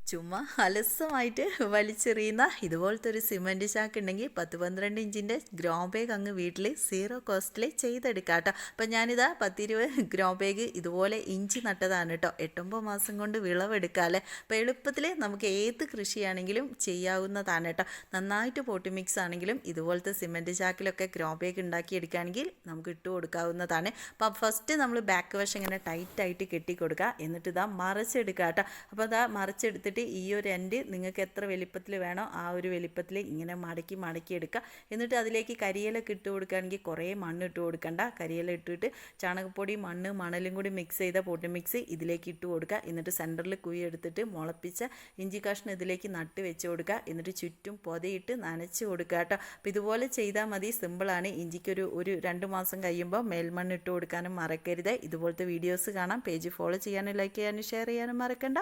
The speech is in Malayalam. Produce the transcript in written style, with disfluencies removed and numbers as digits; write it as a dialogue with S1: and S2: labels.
S1: ചുമ്മാ അലസമായിട്ട് വലിച്ചെറിയുന്ന ഇതുപോലത്തെ ഒരു സിമൻറ്റ് ചാക്ക് ഉണ്ടെങ്കിൽ 10-12 ഇഞ്ചിൻ്റെ ഗ്രോ ബാഗ് അങ്ങ് വീട്ടിൽ സീറോ കോസ്റ്റിൽ ചെയ്തെടുക്കാം കേട്ടോ. അപ്പം ഞാനിതാ 10-20 ഗ്രോ ബാഗ് ഇതുപോലെ ഇഞ്ചി നട്ടതാണ് കേട്ടോ. 8-9 മാസം കൊണ്ട് വിളവെടുക്കാമല്ലേ. അപ്പോൾ എളുപ്പത്തിൽ നമുക്ക് ഏത് കൃഷിയാണെങ്കിലും ചെയ്യാവുന്നതാണ് കേട്ടോ. നന്നായിട്ട് പോട്ടി മിക്സ് ആണെങ്കിലും ഇതുപോലത്തെ സിമൻറ്റ് ചാക്കിലൊക്കെ ഗ്രോ ബാഗ് ഉണ്ടാക്കിയെടുക്കുകയാണെങ്കിൽ നമുക്ക് ഇട്ട് കൊടുക്കാവുന്നതാണ്. അപ്പം ഫസ്റ്റ് നമ്മൾ ബാക്ക് വശം ഇങ്ങനെ ടൈറ്റായിട്ട് കെട്ടിക്കൊടുക്കുക. എന്നിട്ട് ഇതാ മറിച്ചെടുക്കുക കേട്ടോ. അപ്പോൾ അതാ മറിച്ചെടുത്തിട്ട് ഈ ഒരു എൻഡ് നിങ്ങൾക്ക് എത്ര വലിപ്പത്തിൽ വേണോ ആ ഒരു വലിപ്പത്തിൽ ഇങ്ങനെ മടക്കി എടുക്കുക. എന്നിട്ട് അതിലേക്ക് കരിയിലൊക്കെ ഇട്ട് കൊടുക്കുകയാണെങ്കിൽ കുറേ മണ്ണ് ഇട്ട് കൊടുക്കണ്ട. കരിയില ഇട്ടിട്ട് ചാണകപ്പൊടി മണലും കൂടി മിക്സ് ചെയ്ത പോട്ടി മിക്സ് ഇതിലേക്ക് ഇട്ട് കൊടുക്കുക. എന്നിട്ട് സെൻറ്ററിൽ കുഴി എടുത്തിട്ട് മുളപ്പിച്ച ഇഞ്ചി കഷ്ണം ഇതിലേക്ക് നട്ട് വെച്ച് കൊടുക്കുക. എന്നിട്ട് ചുറ്റും പൊതയിട്ട് നനച്ച് കൊടുക്കുക കേട്ടോ. അപ്പോൾ ഇതുപോലെ ചെയ്താൽ മതി, സിമ്പിളാണ്. ഇഞ്ചിക്കൊരു 2 മാസം കഴിയുമ്പോൾ മേൽമണ്ണ് ഇട്ട് കൊടുക്കാനും മറക്കരുത്. ഇതുപോലത്തെ വീഡിയോസ് കാണാം. പേജ് ഫോളോ ചെയ്യാനും ലൈക്ക് ചെയ്യാനും ഷെയർ ചെയ്യാനും മറക്കണ്ട.